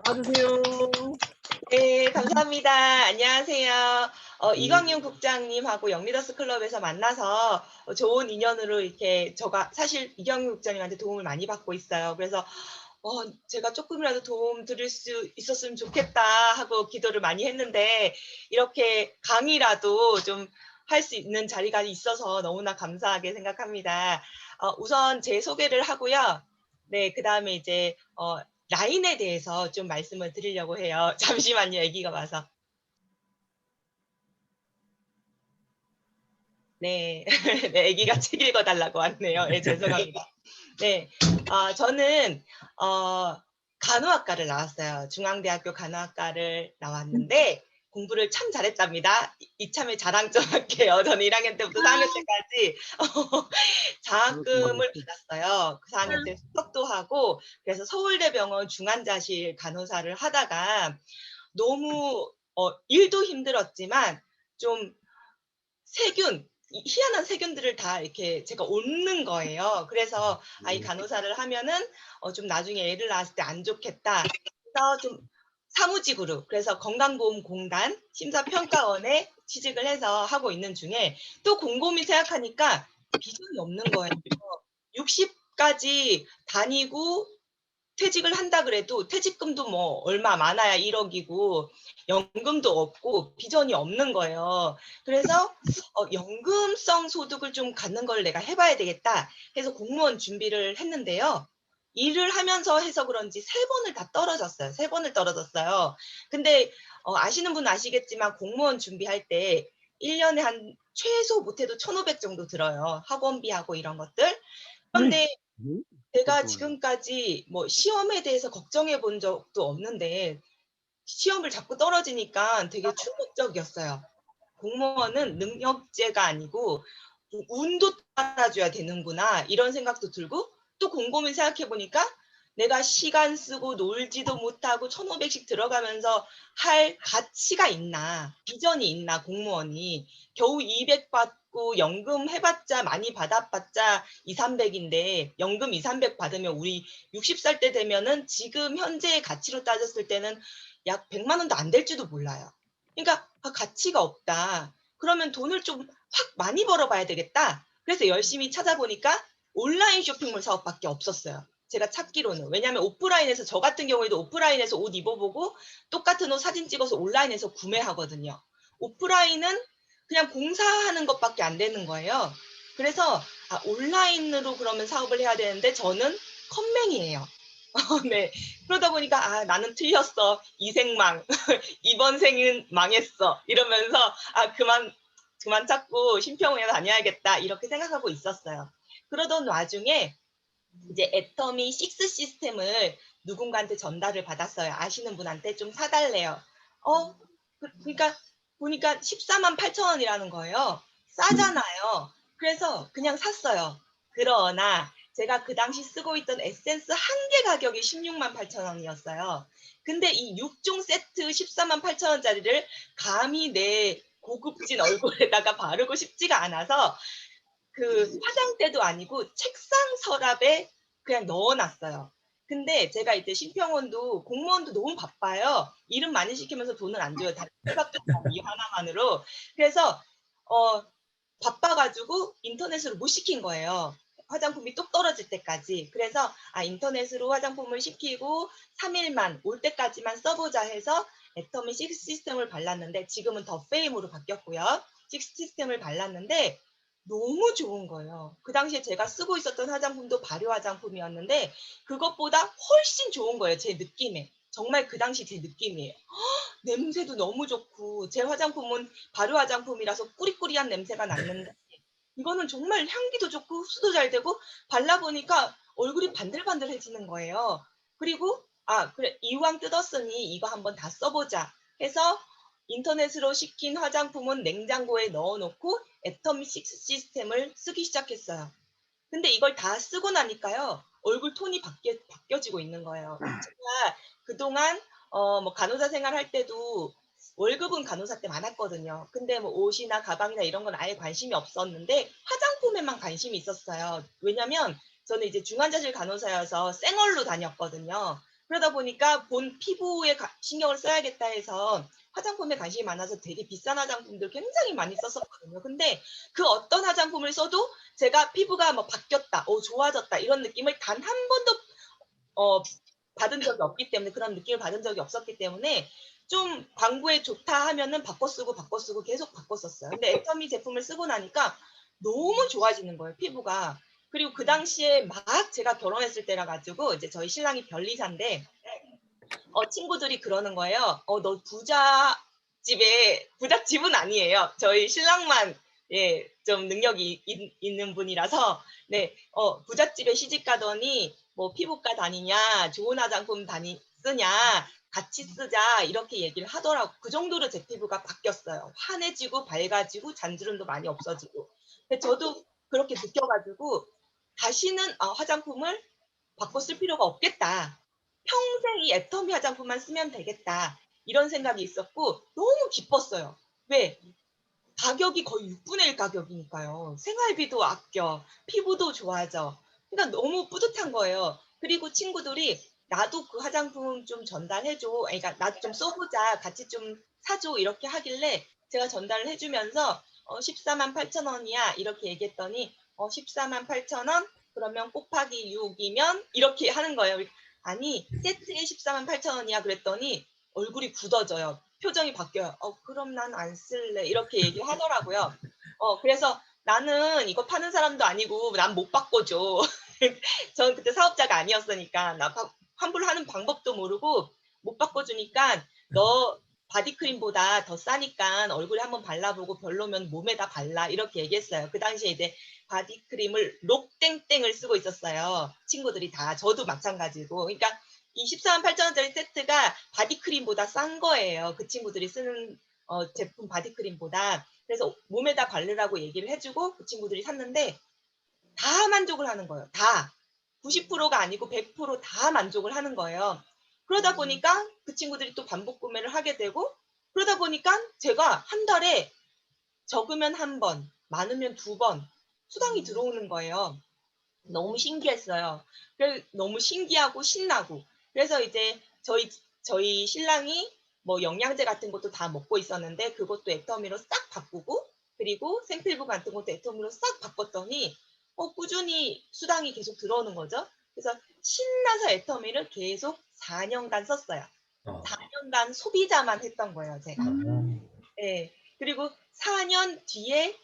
나와주세요. 네, 감사합니다. 안녕하세요. 네. 이광윤 국장님하고 영리더스 클럽에서 만나서 좋은 인연으로 이렇게 저가 사실 이광윤 국장님한테 도움을 많이 받고 있어요. 그래서 제가 조금이라도 도움 드릴 수 있었으면 좋겠다 하고 기도를 많이 했는데 이렇게 강의라도 좀 할 수 있는 자리가 있어서 너무나 감사하게 생각합니다. 우선 제 소개를 하고요. 네, 그다음에 이제 라인에 대해서 좀 말씀을 드리려고 해요. 잠시만요. 아기가 와서. 네. 네, 아기가 책 읽어 달라고 왔네요. 예, 죄송합니다. 네. 저는 간호학과를 나왔어요. 중앙대학교 간호학과를 나왔는데 공부를 참 잘했답니다. 이참에 자랑 좀 할게요. 저는 1 학년 때부터 4 학년 때까지 그렇군요. 장학금을 받았어요. 그 4 학년 때 수석도 하고 그래서 서울대병원 중환자실 간호사를 하다가 너무 일도 힘들었지만 좀 세균, 희한한 세균들을 다 이렇게 제가 옮는 거예요. 그래서 '아, 이 네. 간호사를 하면은 좀 나중에 애를 낳았을 때 안 좋겠다.' 그래서 좀 사무직으로 그래서 건강보험공단 심사평가원에 취직을 해서 하고 있는 중에 또 곰곰이 생각하니까 비전이 없는 거예요. 60 까지 다니고 퇴직을 한다 그래도 퇴직금도 뭐 얼마 많아야 1억 이고 연금도 없고 비전이 없는 거예요. 그래서 '연금성 소득을 좀 갖는 걸 내가 해 봐야 되겠다.' 해서 공무원 준비를 했는데요. 일을 하면서 해서 그런지 3 번을 다 떨어졌어요. 3 번을 떨어졌어요. 근데 아시는 분은 아시겠지만 공무원 준비할 때 1 년에 한 최소 못해도 1,500 정도 들어요, 학원비하고 이런 것들. 그런데 네? 제가 그렇구만요. 지금까지 뭐 시험에 대해서 걱정해 본 적도 없는데 시험을 자꾸 떨어지니까 되게 충격적이었어요. 공무원은 능력제가 아니고 운도 따라줘야 되는구나 이런 생각도 들고 또 곰곰이 생각해 보니까 내가 시간 쓰고 놀지도 못하고 1,500씩 들어가면서 할 가치가 있나, 비전이 있나 공무원이. 겨우 200 받고 연금 해 봤자 많이 받아 봤자 200-300 인데 연금 200-300 받으면 우리 60살 때 되면은 지금 현재의 가치로 따졌을 때는 약 100만 원도 안 될지도 몰라요. 그러니까 '아, 가치가 없다. 그러면 돈을 좀 확 많이 벌어 봐야 되겠다.' 그래서 열심히 찾아보니까 온라인 쇼핑몰 사업밖에 없었어요, 제가 찾기로는. 왜냐하면 오프라인에서 저 같은 경우에도 오프라인에서 옷 입어 보고 똑같은 옷 사진 찍어서 온라인에서 구매하거든요. 오프라인은 그냥 봉사하는 것밖에 안 되는 거예요. 그래서 온라인으로 그러면 사업을 해야 되는데 저는 컴맹이에요. 네. 그러다 보니까 '아, 나는 틀렸어. 이생망. 이번 생은 망했어.' 이러면서 '아, 그만 찾고 심평원에 다녀야겠다.' 이렇게 생각하고 있었어요. 그러던 와중에 이제 애터미 6 시스템을 누군가한테 전달을 받았어요. 아시는 분한테 좀 사 달래요. 그러니까 보니까 148,000 원이라는 거예요. 싸잖아요. 그래서 그냥 샀어요. 그러나 제가 그 당시 쓰고 있던 에센스 한 개 가격이 168,000 원이었어요. 근데 이 6종 세트 148,000 원짜리를 감히 내 고급진 얼굴에다가 바르고 싶지가 않아서 그 화장대도 아니고 책상 서랍에 그냥 넣어 놨어요. 근데 제가 이제 심평원도 공무원도 너무 바빠요. 일은 많이 시키면서 돈을 안 줘요. 단 철밥통장 이 하나만으로. 그래서 어 바빠 가지고 인터넷으로 못 시킨 거예요, 화장품이 뚝 떨어질 때까지. 그래서 인터넷으로 화장품을 시키고 3 일만 올 때까지만 써 보자 해서 애터미 6 시스템을 발랐는데 지금은 더 페임으로 바뀌었고요. 6 시스템을 발랐는데 너무 좋은 거예요. 그 당시에 제가 쓰고 있었던 화장품도 발효 화장품이었는데 그것보다 훨씬 좋은 거예요, 제 느낌에. 정말 그 당시 제 느낌이에요. 냄새도 너무 좋고 제 화장품은 발효 화장품이라서 꾸리꾸리한 냄새가 났는데 이거는 정말 향기도 좋고 흡수도 잘 되고 발라 보니까 얼굴이 반들반들해지는 거예요. 그리고 '아, 그래. 이왕 뜯었으니 이거 한번 다 써 보자.' 해서 인터넷으로 시킨 화장품은 냉장고에 넣어 놓고 애터미 6 시스템을 쓰기 시작했어요. 근데 이걸 다 쓰고 나니까요, 얼굴 톤이 바뀌어지고 있는 거예요. 제가 그동안 뭐 간호사 생활할 때도 월급은 간호사 때 많았거든요. 근데 뭐 옷이나 가방이나 이런 건 아예 관심이 없었는데 화장품에만 관심이 있었어요. 왜냐면 저는 이제 중환자실 간호사여서 생얼로 다녔거든요. 그러다 보니까 본 피부에 신경을 써야겠다 해서 화장품에 관심이 많아서 되게 비싼 화장품들 굉장히 많이 썼었거든요. 근데 그 어떤 화장품을 써도 제가 피부가 뭐 바뀌었다, 좋아졌다 이런 느낌을 단 한 번도 어 받은 적이 없기 때문에, 그런 느낌을 받은 적이 없었기 때문에 좀 광고에 좋다 하면은 바꿔 쓰고 계속 바꿔 썼어요. 근데 애터미 제품을 쓰고 나니까 너무 좋아지는 거예요, 피부가. 그리고 그 당시에 막 제가 결혼했을 때라 가지고 이제 저희 신랑이 변리사인데 친구들이 그러는 거예요. 너 부잣집은 아니에요. 저희 신랑만 예, 좀 능력이 있는 분이라서 네, 부잣집에 시집 가더니 뭐 피부과 다니냐, 좋은 화장품 쓰냐, 같이 쓰자 이렇게 얘기를 하더라고. 그 정도로 제 피부가 바뀌었어요. 환해지고 밝아지고 잔주름도 많이 없어지고. 근데 저도 그렇게 느껴가지고 다시는 화장품을 바꿔 쓸 필요가 없겠다. 평생 이 애터미 화장품만 쓰면 되겠다. 이런 생각이 있었고 너무 기뻤어요. 왜? 가격이 거의 6분의 1 가격이니까요. 생활비도 아껴, 피부도 좋아져. 그러니까 너무 뿌듯한 거예요. 그리고 친구들이 "나도 그 화장품 좀 전달해 줘." 그러니까 "나도 좀 써 보자. 같이 좀 사 줘." 이렇게 하길래 제가 전달을 해 주면서 148,000 원이야." 이렇게 얘기했더니 148,000원 그러면 곱하기 6 이면 이렇게 하는 거예요. "아니 세트에 148,000 원이야." 그랬더니 얼굴이 굳어져요. 표정이 바뀌어요. 그럼 난 안 쓸래." 이렇게 얘기를 하더라고요. 그래서 "나는 이거 파는 사람도 아니고 난 못 바꿔 줘." 저는 그때 사업자가 아니었으니까 나 환불하는 방법도 모르고 못 바꿔 주니까 "너 바디크림보다 더 싸니까 얼굴에 한번 발라보고 별로면 몸에다 발라." 이렇게 얘기했어요. 그 당시에 이제 바디크림을 록땡땡을 쓰고 있었어요, 친구들이 다. 저도 마찬가지고. 그러니까 이 148,000 원짜리 세트가 바디크림보다 싼 거예요, 그 친구들이 쓰는 제품 바디크림보다. 그래서 몸에다 바르라고 얘기를 해 주고 그 친구들이 샀는데 다 만족을 하는 거예요. 다. 90%가 아니고 100%다 만족을 하는 거예요. 그러다 보니까 그 친구들이 또 반복 구매를 하게 되고, 그러다 보니까 제가 한 달에 적으면 한 번, 많으면 두 번 수당이 들어오는 거예요. 너무 신기했어요. 너무 신기하고 신나고. 그래서 이제 저희 신랑이 뭐 영양제 같은 것도 다 먹고 있었는데 그것도 애터미로 싹 바꾸고, 그리고 생필품 같은 것도 애터미로 싹 바꿨더니 꾸준히 수당이 계속 들어오는 거죠. 그래서 신나서 애터미를 계속 4 년간 썼어요. 어. 4 년간 소비자만 했던 거예요, 제가. 아. 예. 그리고 4년 뒤에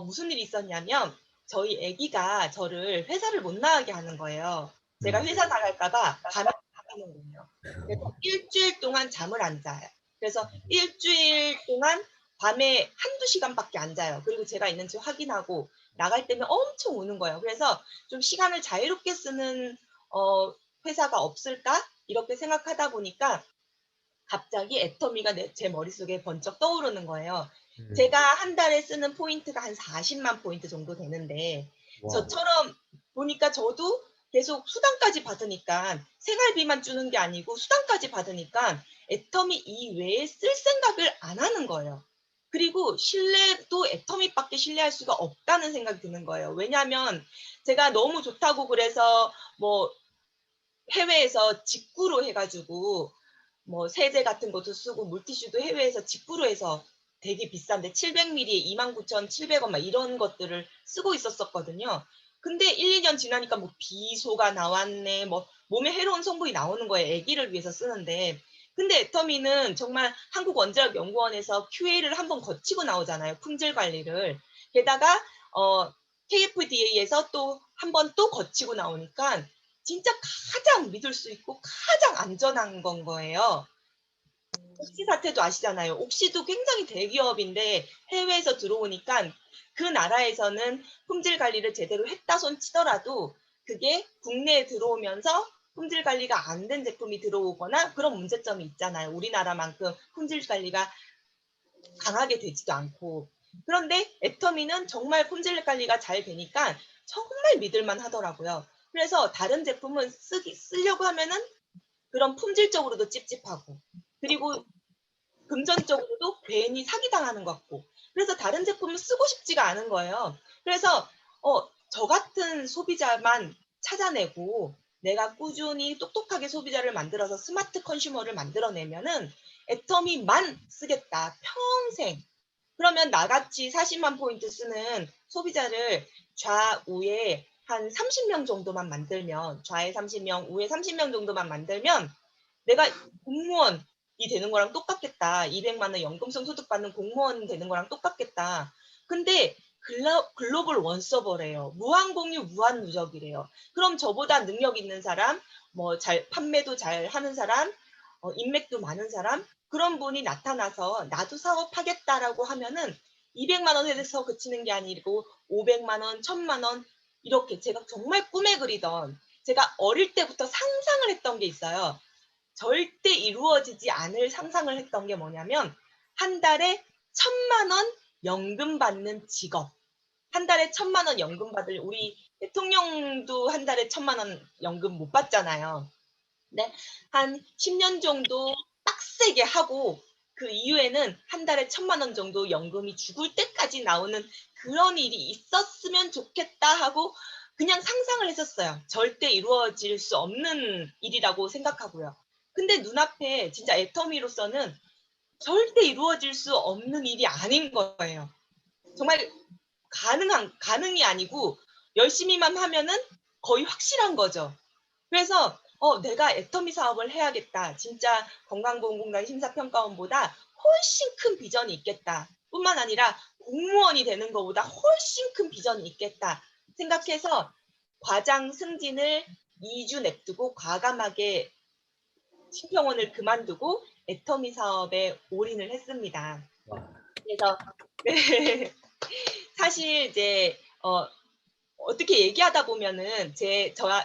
무슨 일이 있었냐면 저희 아기가 저를 회사를 못 나가게 하는 거예요. 제가 음. 회사 나갈까 봐 밤에 나가는 거예요. 그래서 일 주일 동안 잠을 안 자요. 그래서 일 주일 동안 밤에 한두 시간밖에 안 자요. 그리고 제가 있는지 확인하고 나갈 때면 엄청 우는 거예요. 그래서 '좀 시간을 자유롭게 쓰는 어 회사가 없을까?' 이렇게 생각하다 보니까 갑자기 애터미가 제 머릿속에 번쩍 떠오르는 거예요. 음. 제가 한 달에 쓰는 포인트가 한 40만 포인트 정도 되는데 와우. 저처럼 보니까 저도 계속 수당까지 받으니까 생활비만 주는 게 아니고 수당까지 받으니까 애터미 이외에 쓸 생각을 안 하는 거예요. 그리고 신뢰도 애터미밖에 신뢰할 수가 없다는 생각이 드는 거예요. 왜냐하면 제가 너무 좋다고 그래서 뭐 해외에서 직구로 해 가지고 뭐 세제 같은 것도 쓰고 물티슈도 해외에서 직구로 해서 되게 비싼데 700ml에 29,700원 막 이런 것들을 쓰고 있었었거든요. 근데 1-2년 지나니까 뭐 비소가 나왔네, 뭐 몸에 해로운 성분이 나오는 거예요, 아기를 위해서 쓰는데. 근데 애터미는 정말 한국원자력연구원에서 QA를 한번 거치고 나오잖아요, 품질 관리를. 게다가 KFDA에서 또 한 번 또 거치고 나오니까 진짜 가장 믿을 수 있고 가장 안전한 건 거예요. 옥시 사태도 아시잖아요. 옥시도 굉장히 대기업인데 해외에서 들어오니까 그 나라에서는 품질 관리를 제대로 했다 손 치더라도 그게 국내에 들어오면서 품질 관리가 안 된 제품이 들어오거나 그런 문제점이 있잖아요. 우리나라만큼 품질 관리가 강하게 되지도 않고. 그런데 애터미는 정말 품질 관리가 잘 되니까 정말 믿을만 하더라고요. 그래서 다른 제품은 쓰려고 하면은 그런 품질적으로도 찝찝하고, 그리고 금전적으로도 괜히 사기당하는 것 같고, 그래서 다른 제품을 쓰고 싶지가 않은 거예요. 그래서 저 같은 소비자만 찾아내고 내가 꾸준히 똑똑하게 소비자를 만들어서 스마트 컨슈머를 만들어내면은 애터미만 쓰겠다. 평생. 그러면 나같이 40만 포인트 쓰는 소비자를 좌우에 한 30명 정도만 만들면, 좌에 30명, 우에 30명 정도만 만들면 내가 공무원이 되는 거랑 똑같겠다. 200만 원 연금성 소득 받는 공무원 되는 거랑 똑같겠다. 근데 글로벌 원서버래요. 무한 공유, 무한 누적이래요. 그럼 저보다 능력 있는 사람, 뭐 판매도 잘 하는 사람, 인맥도 많은 사람, 그런 분이 나타나서 나도 사업하겠다라고 하면은 200만 원에서 그치는 게 아니고 500만 원, 1000만 원 이렇게 제가 정말 꿈에 그리던, 제가 어릴 때부터 상상을 했던 게 있어요. 절대 이루어지지 않을 상상을 했던 게 뭐냐면 한 달에 1000만 원 연금 받는 직업. 한 달에 1000만 원 연금 받을, 우리 대통령도 한 달에 1000만 원 연금 못 받잖아요. 네, 한 10년 정도 빡세게 하고 그 이후에는 한 달에 1000만 원 정도 연금이 죽을 때까지 나오는 그런 일이 있었으면 좋겠다 하고 그냥 상상을 했었어요. 절대 이루어질 수 없는 일이라고 생각하고요. 근데 눈앞에 진짜 애터미로서는 절대 이루어질 수 없는 일이 아닌 거예요. 정말 가능이 아니고 열심히만 하면은 거의 확실한 거죠. 그래서 내가 애터미 사업을 해야겠다. 진짜 건강보험공단 심사평가원보다 훨씬 큰 비전이 있겠다. 뿐만 아니라 공무원이 되는 것보다 훨씬 큰 비전이 있겠다 생각해서 과장 승진을 2주 냅두고 과감하게 심평원을 그만두고 애터미 사업에 올인을 했습니다. 그래서 네. 사실 이제 어떻게 얘기하다 보면은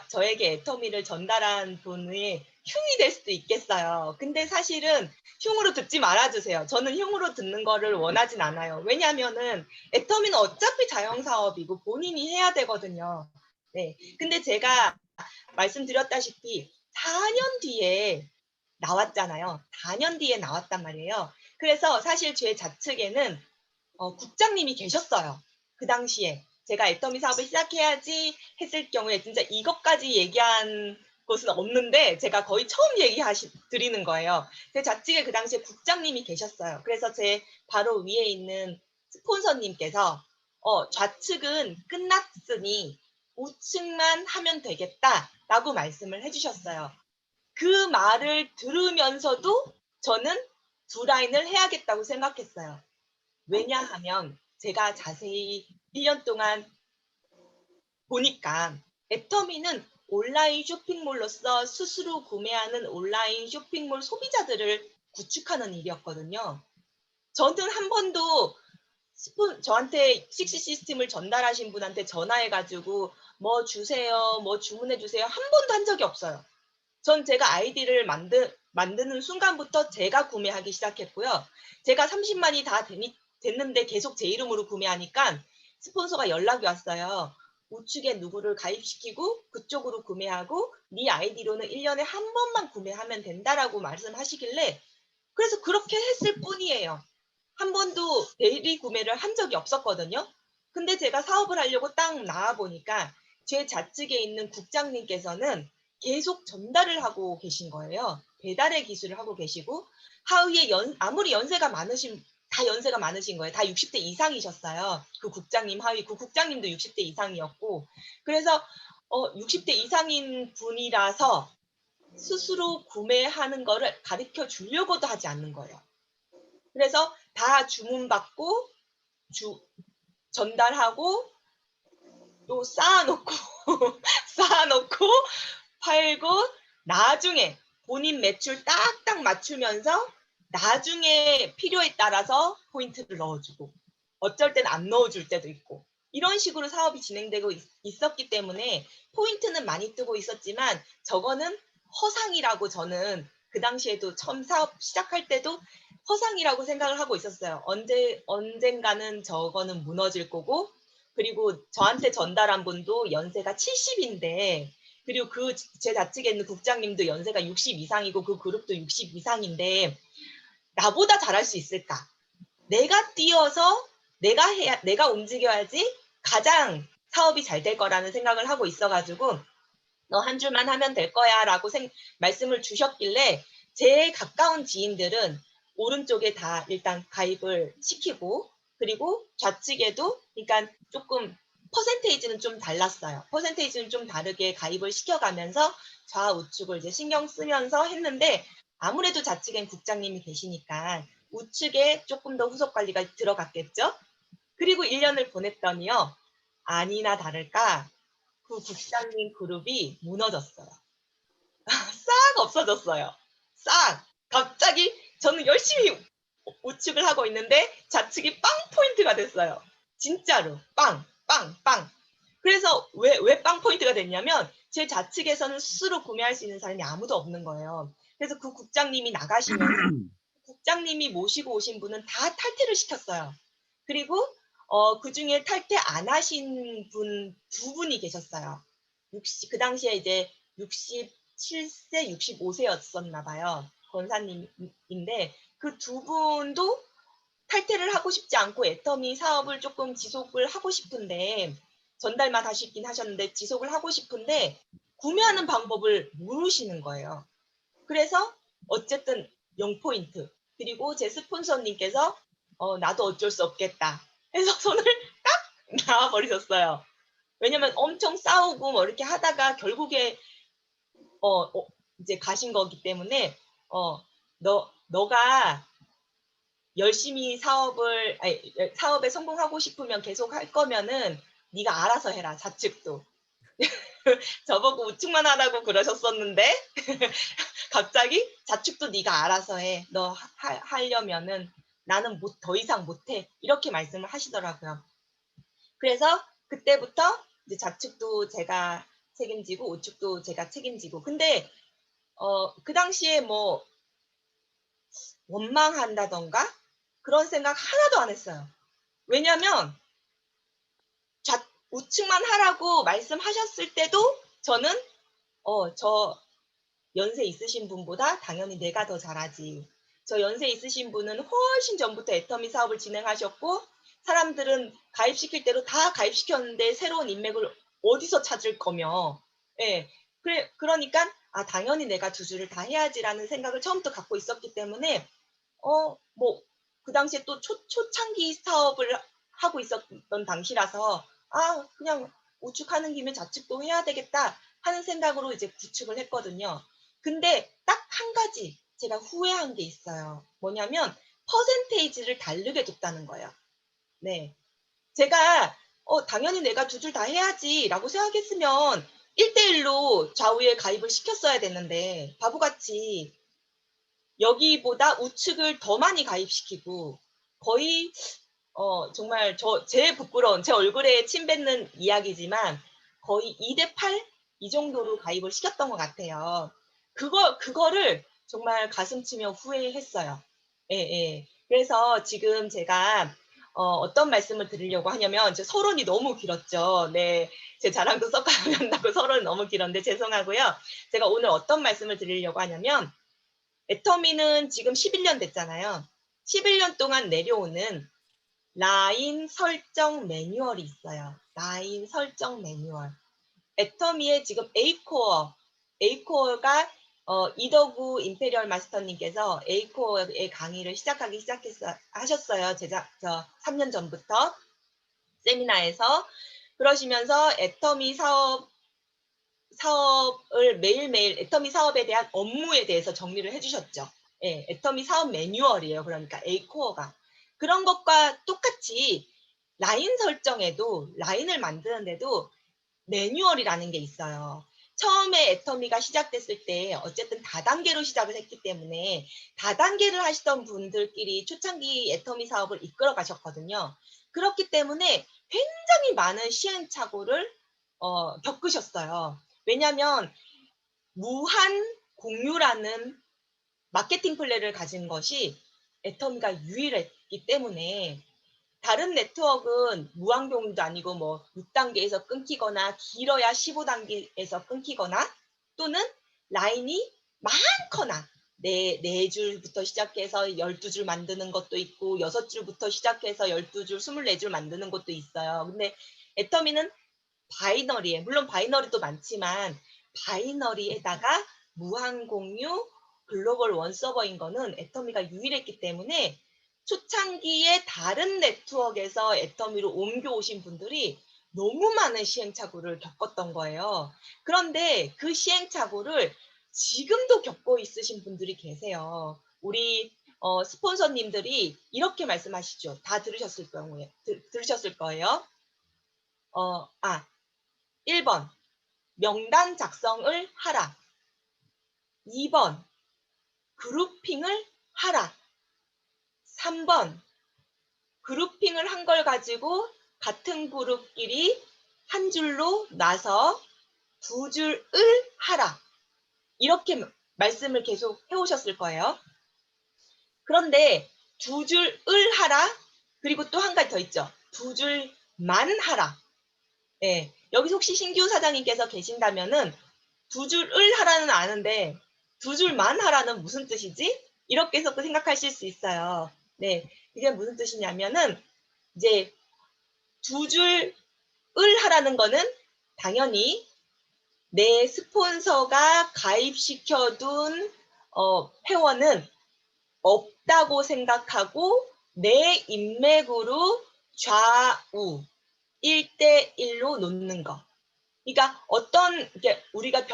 저에게 애터미를 전달한 분이 흉이 될 수도 있겠어요. 근데 사실은 흉으로 듣지 말아주세요. 저는 흉으로 듣는 거를 원하진 않아요. 왜냐하면은 애터미는 어차피 자영사업이고 본인이 해야 되거든요. 네. 근데 제가 말씀드렸다시피 4년 뒤에 나왔잖아요. 4년 뒤에 나왔단 말이에요. 그래서 사실 제 좌측에는 국장님이 계셨어요. 그 당시에. 제가 애터미 사업을 시작해야지 했을 경우에 진짜 이것까지 얘기한 것은 없는데 제가 거의 처음 드리는 거예요. 제 좌측에 그 당시에 국장님이 계셨어요. 그래서 제 바로 위에 있는 스폰서님께서 좌측은 끝났으니 우측만 하면 되겠다라고 말씀을 해주셨어요. 그 말을 들으면서도 저는 두 라인을 해야겠다고 생각했어요. 왜냐하면 제가 자세히 1년 동안 보니까 애터미는 온라인 쇼핑몰로서 스스로 구매하는 온라인 쇼핑몰 소비자들을 구축하는 일이었거든요. 저는 한 번도 저한테 식시 시스템을 전달하신 분한테 전화해가지고 뭐 주세요, 뭐 주문해 주세요 한 번도 한 적이 없어요. 전 제가 아이디를 만드는 순간부터 제가 구매하기 시작했고요. 제가 30만이 다 됐는데 계속 제 이름으로 구매하니까 스폰서가 연락이 왔어요. 우측에 누구를 가입시키고 그쪽으로 구매하고 네 아이디로는 1년에 한 번만 구매하면 된다라고 말씀하시길래 그래서 그렇게 했을 뿐이에요. 한 번도 대리 구매를 한 적이 없었거든요. 근데 제가 사업을 하려고 딱 나와 보니까 제 좌측에 있는 국장님께서는 계속 전달을 하고 계신 거예요. 배달의 기술을 하고 계시고 하위에 아무리 연세가 많으신 거예요. 다 60대 이상이셨어요. 그 국장님 하위 그 국장님도 60대 이상이었고 그래서 60대 이상인 분이라서 스스로 구매하는 거를 가르쳐 주려고도 하지 않는 거예요. 그래서 다 주문받고 전달하고 또 쌓아놓고 쌓아놓고 팔고 나중에 본인 매출 딱딱 맞추면서 나중에 필요에 따라서 포인트를 넣어주고 어쩔 땐 안 넣어줄 때도 있고 이런 식으로 사업이 진행되고 있었기 때문에 포인트는 많이 뜨고 있었지만 저거는 허상이라고 저는 그 당시에도 처음 사업 시작할 때도 허상이라고 생각을 하고 있었어요. 언젠가는 저거는 무너질 거고 그리고 저한테 전달한 분도 연세가 70인데 그리고 제 좌측에 있는 국장님도 연세가 60 이상이고 그 그룹도 60 이상인데 나보다 잘할 수 있을까? 내가 뛰어서 내가 움직여야지 가장 사업이 잘 될 거라는 생각을 하고 있어가지고 너 한 줄만 하면 될 거야 라고 말씀을 주셨길래 제 가까운 지인들은 오른쪽에 다 일단 가입을 시키고 그리고 좌측에도 그러니까 조금 퍼센테이지는 좀 달랐어요. 퍼센테이지는 좀 다르게 가입을 시켜가면서 좌우측을 이제 신경 쓰면서 했는데 아무래도 좌측엔 국장님이 계시니까 우측에 조금 더 후속 관리가 들어갔겠죠. 그리고 1년을 보냈더니요. 아니나 다를까 그 국장님 그룹이 무너졌어요. 싹 없어졌어요. 싹. 갑자기 저는 열심히 우측을 하고 있는데 좌측이 빵 포인트가 됐어요. 진짜로 빵, 빵, 빵. 그래서 왜 빵 포인트가 됐냐면 제 좌측에서는 스스로 구매할 수 있는 사람이 아무도 없는 거예요. 그래서 그 국장님이 나가시면 국장님이 모시고 오신 분은 다 탈퇴를 시켰어요. 그리고 그중에 탈퇴 안 하신 분 두 분이 계셨어요. 그 당시에 이제 67세, 65세였었나 봐요. 권사님인데 그 두 분도 탈퇴를 하고 싶지 않고 애터미 사업을 조금 지속을 하고 싶은데 전달만 하시긴 하셨는데 지속을 하고 싶은데 구매하는 방법을 모르시는 거예요. 그래서 어쨌든 0포인트 그리고 제 스폰서님께서 나도 어쩔 수 없겠다 해서 손을 딱 놔버리셨어요. 왜냐면 엄청 싸우고 뭐 이렇게 하다가 결국에 이제 가신 거기 때문에 너가 열심히 사업에 성공하고 싶으면 계속 할 거면은 네가 알아서 해라 좌측도. 저보고 우측만 하라고 그러셨었는데 갑자기 좌측도 네가 알아서 해. 너 하려면은 나는 더 이상 못해. 이렇게 말씀을 하시더라고요. 그래서 그때부터 이제 좌측도 제가 책임지고 우측도 제가 책임지고. 근데 그 당시에 뭐 원망한다던가 그런 생각 하나도 안 했어요. 왜냐면 우측만 하라고 말씀하셨을 때도 저는 저 연세 있으신 분보다 당연히 내가 더 잘하지. 저 연세 있으신 분은 훨씬 전부터 애터미 사업을 진행하셨고 사람들은 가입시킬 대로 다 가입시켰는데 새로운 인맥을 어디서 찾을 거며. 예. 그러니까 당연히 내가 두 줄을 다 해야지라는 생각을 처음부터 갖고 있었기 때문에 뭐 그 당시에 또 초창기 사업을 하고 있었던 당시라서 그냥 우측하는 김에 좌측도 해야 되겠다 하는 생각으로 이제 구축을 했거든요. 근데 딱 한 가지 제가 후회한 게 있어요. 뭐냐면 퍼센테이지를 다르게 뒀다는 거예요. 네. 제가 당연히 내가 두 줄 다 해야지라고 생각했으면 1대1로 좌우에 가입을 시켰어야 됐는데 바보같이 여기보다 우측을 더 많이 가입시키고 거의 정말 제 부끄러운 제 얼굴에 침 뱉는 이야기지만 거의 2대8 이 정도로 가입을 시켰던 것 같아요. 그거를 정말 가슴 치며 후회했어요. 예. 그래서 지금 제가 어떤 말씀을 드리려고 하냐면 제 서론이 너무 길었죠. 네. 제 자랑도 썩어야 한다고 서론이 너무 길었는데 죄송하고요. 제가 오늘 어떤 말씀을 드리려고 하냐면 애터미는 지금 11년 됐잖아요. 11년 동안 내려오는 라인 설정 매뉴얼이 있어요. 라인 설정 매뉴얼. 애터미의 지금 A코어가 이덕우 임페리얼 마스터님께서 A코어의 강의를 하셨어요. 3년 전부터 세미나에서. 그러시면서 애터미 사업을 매일매일 애터미 사업에 대한 업무에 대해서 정리를 해주셨죠. 예, 애터미 사업 매뉴얼이에요. 그러니까 A코어가. 그런 것과 똑같이 라인 설정에도 라인을 만드는데도 매뉴얼이라는 게 있어요. 처음에 애터미가 시작됐을 때 어쨌든 다단계로 시작을 했기 때문에 다단계를 하시던 분들끼리 초창기 애터미 사업을 이끌어 가셨거든요. 그렇기 때문에 굉장히 많은 시행착오를 겪으셨어요. 왜냐하면 무한 공유라는 마케팅 플랜을 가진 것이 애터미가 유일했기 때문에 다른 네트워크는 무한공유도 아니고 뭐 6단계에서 끊기거나 길어야 15단계에서 끊기거나 또는 라인이 많거나 네 줄부터 시작해서 12줄 만드는 것도 있고 6줄부터 시작해서 12줄, 24줄 만드는 것도 있어요. 근데 애터미는 바이너리에 물론 바이너리도 많지만 바이너리에다가 무한 공유 글로벌 원 서버인 거는 애터미가 유일했기 때문에 초창기에 다른 네트워크에서 애터미로 옮겨오신 분들이 너무 많은 시행착오를 겪었던 거예요. 그런데 그 시행착오를 지금도 겪고 있으신 분들이 계세요. 우리 스폰서님들이 이렇게 말씀하시죠. 다 들으셨을 경우에 들으셨을 거예요. 1번 명단 작성을 하라. 2번 그룹핑을 하라. 3번 그룹핑을 한 걸 가지고 같은 그룹끼리 한 줄로 나서 두 줄을 하라. 이렇게 말씀을 계속 해오셨을 거예요. 그런데 두 줄을 하라. 그리고 또 한 가지 더 있죠. 두 줄만 하라. 예, 여기서 혹시 신규 사장님께서 계신다면은 두 줄을 하라는 아는데 두 줄만 하라는 무슨 뜻이지? 이렇게 해서 또 생각하실 수 있어요. 네, 이게 무슨 뜻이냐면은 이제 두 줄을 하라는 거는 당연히 내 스폰서가 가입시켜둔 회원은 없다고 생각하고 내 인맥으로 좌우 1대1로 놓는 거. 그러니까 어떤 우리가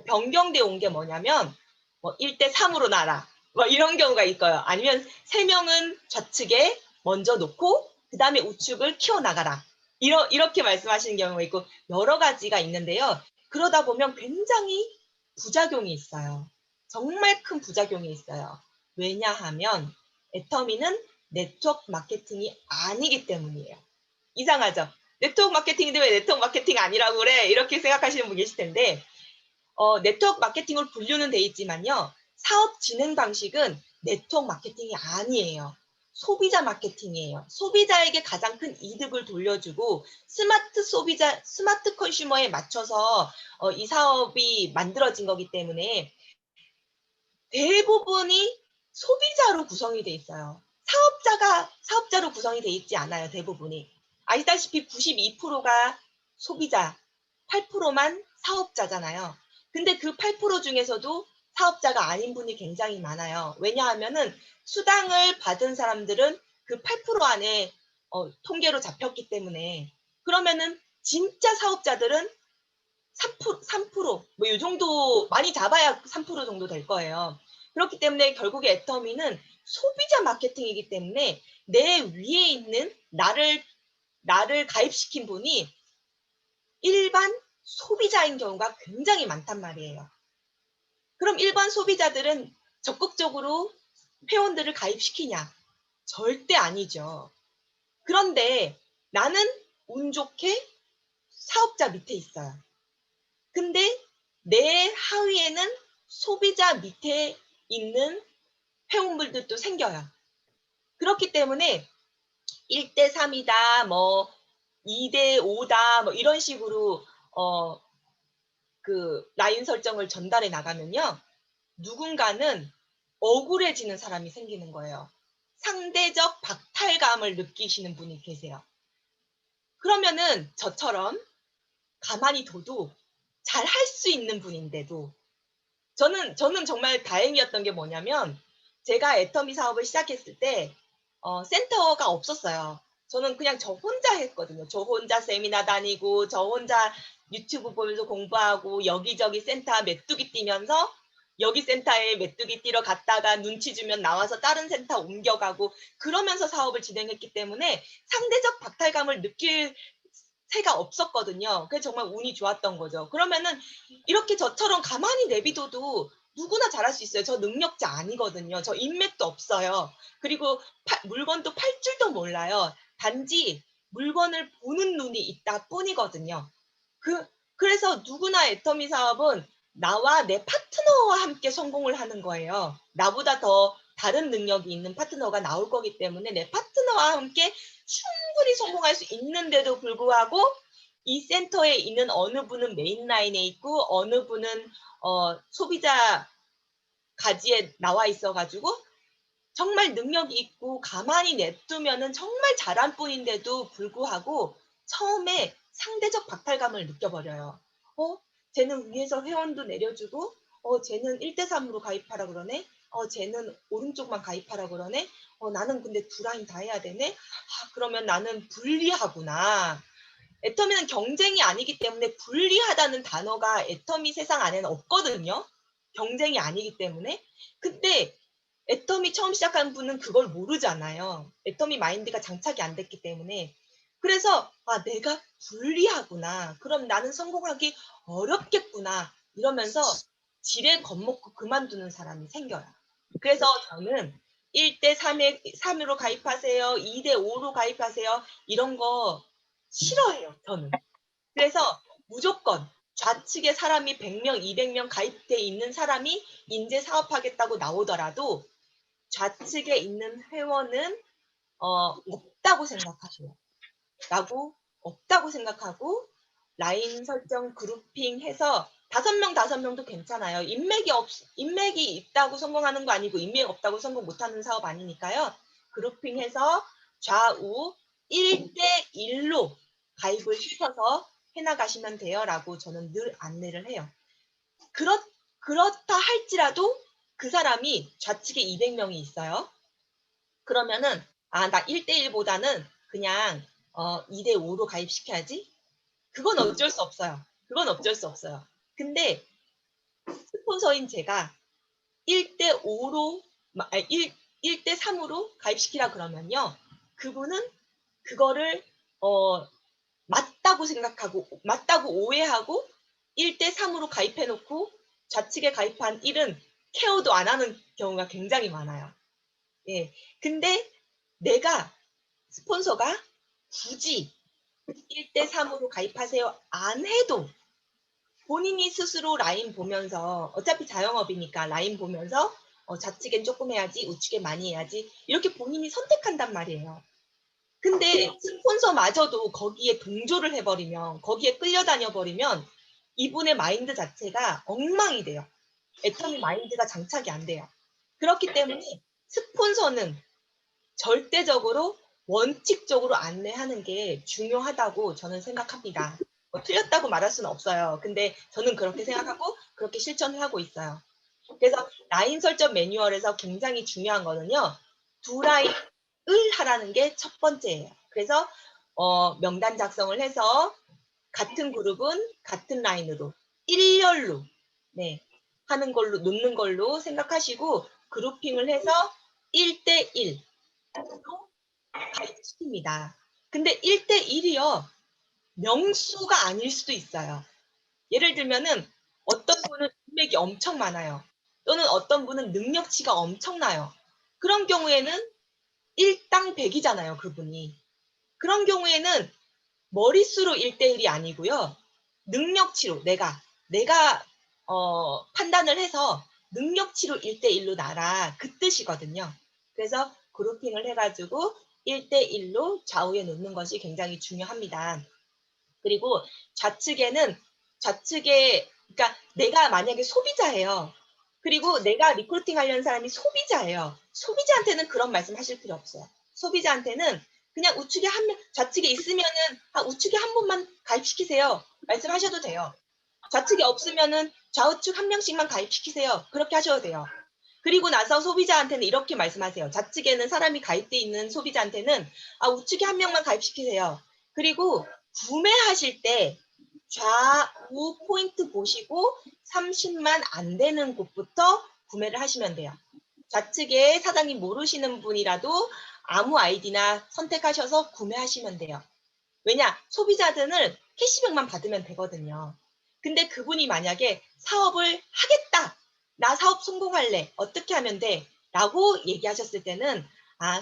변경돼 온 게 뭐냐면 뭐 1대3으로 나라 뭐 이런 경우가 있고요. 아니면 3명은 좌측에 먼저 놓고 그 다음에 우측을 키워나가라. 이렇게 말씀하시는 경우가 있고 여러 가지가 있는데요. 그러다 보면 굉장히 부작용이 있어요. 정말 큰 부작용이 있어요. 왜냐하면 애터미는 네트워크 마케팅이 아니기 때문이에요. 이상하죠? 네트워크 마케팅인데 왜 네트워크 마케팅 아니라고 그래? 이렇게 생각하시는 분 계실 텐데 네트워크 마케팅으로 분류는 돼 있지만요. 사업 진행 방식은 네트워크 마케팅이 아니에요. 소비자 마케팅이에요. 소비자에게 가장 큰 이득을 돌려주고 스마트 컨슈머에 맞춰서 이 사업이 만들어진 거기 때문에 대부분이 소비자로 구성이 돼 있어요. 사업자로 구성이 돼 있지 않아요. 대부분이. 아시다시피 92%가 소비자, 8%만 사업자잖아요. 근데 그 8% 중에서도 사업자가 아닌 분이 굉장히 많아요. 왜냐하면은 수당을 받은 사람들은 그 8% 안에 통계로 잡혔기 때문에 그러면은 진짜 사업자들은 3%, 뭐 이 정도 많이 잡아야 3% 정도 될 거예요. 그렇기 때문에 결국에 애터미는 소비자 마케팅이기 때문에 내 위에 있는 나를 가입시킨 분이 일반 소비자인 경우가 굉장히 많단 말이에요. 그럼 일반 소비자들은 적극적으로 회원들을 가입시키냐? 절대 아니죠. 그런데 나는 운 좋게 사업자 밑에 있어요. 근데 내 하위에는 소비자 밑에 있는 회원분들도 생겨요. 그렇기 때문에 1대3이다, 뭐 2대5다, 뭐 이런 식으로 그 라인 설정을 전달해 나가면요. 누군가는 억울해지는 사람이 생기는 거예요. 상대적 박탈감을 느끼시는 분이 계세요. 그러면은 저처럼 가만히 둬도 잘 할 수 있는 분인데도 저는 정말 다행이었던 게 뭐냐면 제가 애터미 사업을 시작했을 때 센터가 없었어요. 저는 그냥 저 혼자 했거든요. 저 혼자 세미나 다니고 저 혼자 유튜브 보면서 공부하고 여기저기 센터 메뚜기 뛰면서 여기 센터에 메뚜기 뛰러 갔다가 눈치 주면 나와서 다른 센터 옮겨가고 그러면서 사업을 진행했기 때문에 상대적 박탈감을 느낄 새가 없었거든요. 그래서 정말 운이 좋았던 거죠. 그러면은 이렇게 저처럼 가만히 내비둬도 누구나 잘할 수 있어요. 저 능력자 아니거든요. 저 인맥도 없어요. 그리고 물건도 팔 줄도 몰라요. 단지 물건을 보는 눈이 있다 뿐이거든요. 그래서 누구나 애터미 사업은 나와 내 파트너와 함께 성공을 하는 거예요. 나보다 더 다른 능력이 있는 파트너가 나올 거기 때문에 내 파트너와 함께 충분히 성공할 수 있는데도 불구하고 이 센터에 있는 어느 분은 메인 라인에 있고 어느 분은 소비자 가지에 나와 있어가지고 정말 능력이 있고 가만히 냅두면은 정말 잘한 뿐인데도 불구하고 처음에 상대적 박탈감을 느껴버려요. 쟤는 위에서 회원도 내려주고 쟤는 1대3으로 가입하라 그러네. 쟤는 오른쪽만 가입하라 그러네. 나는 근데 두 라인 다 해야 되네. 그러면 나는 불리하구나. 애터미는 경쟁이 아니기 때문에 불리하다는 단어가 애터미 세상 안에는 없거든요. 경쟁이 아니기 때문에. 근데 애터미 처음 시작한 분은 그걸 모르잖아요. 애터미 마인드가 장착이 안 됐기 때문에. 그래서 내가 불리하구나. 그럼 나는 성공하기 어렵겠구나. 이러면서 지레 겁먹고 그만두는 사람이 생겨요. 그래서 저는 1대3으로 가입하세요. 2대5로 가입하세요. 이런 거 싫어해요, 저는. 그래서 무조건 좌측에 사람이 100명, 200명 가입돼 있는 사람이 인재 사업하겠다고 나오더라도 좌측에 있는 회원은 없다고 생각하세요. 없다고 생각하고 라인 설정 그룹핑 해서 5명도 괜찮아요. 인맥이 있다고 성공하는 거 아니고 인맥 없다고 성공 못하는 사업 아니니까요. 그룹핑해서 좌우 1대1로 가입을 시켜서 해나가시면 돼요. 라고 저는 늘 안내를 해요. 그렇다 할지라도 그 사람이 좌측에 200명이 있어요. 그러면은 나 1대1보다는 그냥 2대5로 가입시켜야지. 그건 어쩔 수 없어요. 근데 스폰서인 제가 1대5로 1대3으로 가입시키라 그러면요. 그분은 그거를 맞다고 오해하고 1대3으로 가입해놓고 좌측에 가입한 1은 케어도 안 하는 경우가 굉장히 많아요. 예. 근데 내가 스폰서가 굳이 1대3으로 가입하세요 안 해도 본인이 스스로 라인 보면서 어차피 자영업이니까 라인 보면서 좌측엔 조금 해야지 우측엔 많이 해야지 이렇게 본인이 선택한단 말이에요. 근데 스폰서마저도 거기에 동조를 해버리면 거기에 끌려다녀버리면 이분의 마인드 자체가 엉망이 돼요. 애터미 마인드가 장착이 안 돼요. 그렇기 때문에 스폰서는 절대적으로 원칙적으로 안내하는 게 중요하다고 저는 생각합니다. 틀렸다고 말할 수는 없어요. 근데 저는 그렇게 생각하고 그렇게 실천을 하고 있어요. 그래서 라인 설정 매뉴얼에서 굉장히 중요한 거는요. 두 라인을 하라는 게 첫 번째예요. 그래서 명단 작성을 해서 같은 그룹은 같은 라인으로 일렬로 하는 걸로 놓는 걸로 생각하시고 그룹핑을 해서 1대1 가입시킵니다. 근데 1대1이요. 명수가 아닐 수도 있어요. 예를 들면은 어떤 분은 인맥이 엄청 많아요. 또는 어떤 분은 능력치가 엄청나요. 그런 경우에는 1당 100이잖아요, 그분이. 그런 경우에는 머릿수로 1대1이 아니고요. 능력치로 내가 판단을 해서 능력치로 1대1로 나라 그 뜻이거든요. 그래서 그룹핑을 해가지고 1대1로 좌우에 놓는 것이 굉장히 중요합니다. 그리고 그러니까 내가 만약에 소비자예요. 그리고 내가 리크루팅 하려는 사람이 소비자예요. 소비자한테는 그런 말씀 하실 필요 없어요. 소비자한테는 그냥 좌측에 있으면은 우측에 한 분만 가입시키세요. 말씀하셔도 돼요. 좌측에 없으면은 좌우측 한 명씩만 가입시키세요. 그렇게 하셔도 돼요. 그리고 나서 소비자한테는 이렇게 말씀하세요. 좌측에는 사람이 가입돼 있는 소비자한테는 우측에 한 명만 가입시키세요. 그리고 구매하실 때 좌우 포인트 보시고 30만 안 되는 곳부터 구매를 하시면 돼요. 좌측에 사장님 모르시는 분이라도 아무 아이디나 선택하셔서 구매하시면 돼요. 왜냐? 소비자들은 캐시백만 받으면 되거든요. 근데 그분이 만약에 사업을 하겠다. 나 사업 성공할래. 어떻게 하면 돼? 라고 얘기하셨을 때는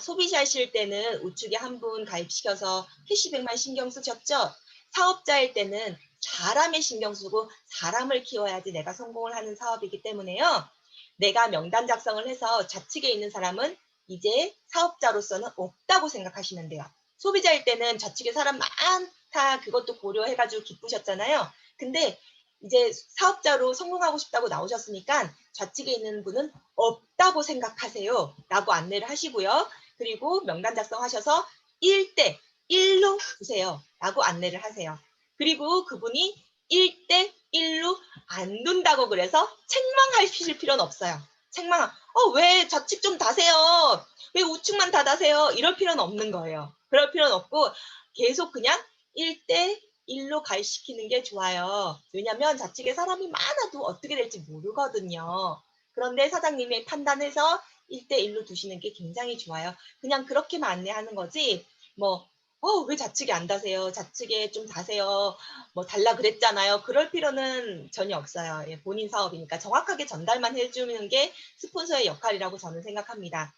소비자이실 때는 우측에 한 분 가입시켜서 캐시백만 신경 쓰셨죠? 사업자일 때는 사람에 신경 쓰고 사람을 키워야지 내가 성공을 하는 사업이기 때문에요. 내가 명단 작성을 해서 좌측에 있는 사람은 이제 사업자로서는 없다고 생각하시면 돼요. 소비자일 때는 좌측에 사람 많다 그것도 고려해가지고 기쁘셨잖아요. 근데 이제 사업자로 성공하고 싶다고 나오셨으니까 좌측에 있는 분은 없다고 생각하세요. 라고 안내를 하시고요. 그리고 명단 작성하셔서 1대1로 주세요. 라고 안내를 하세요. 그리고 그분이 1대 1로 안 둔다고 그래서 책망하실 필요는 없어요. 왜 좌측 좀 다세요? 왜 우측만 다 다세요? 이럴 필요는 없는 거예요. 그럴 필요는 없고 계속 그냥 1대 1로 가시키는 게 좋아요. 왜냐면 좌측에 사람이 많아도 어떻게 될지 모르거든요. 그런데 사장님이 판단해서 1대 1로 두시는 게 굉장히 좋아요. 그냥 그렇게만 안내하는 거지 왜 좌측에 안 다세요? 좌측에 좀 다세요. 달라 그랬잖아요. 그럴 필요는 전혀 없어요. 예, 본인 사업이니까 정확하게 전달만 해주는 게 스폰서의 역할이라고 저는 생각합니다.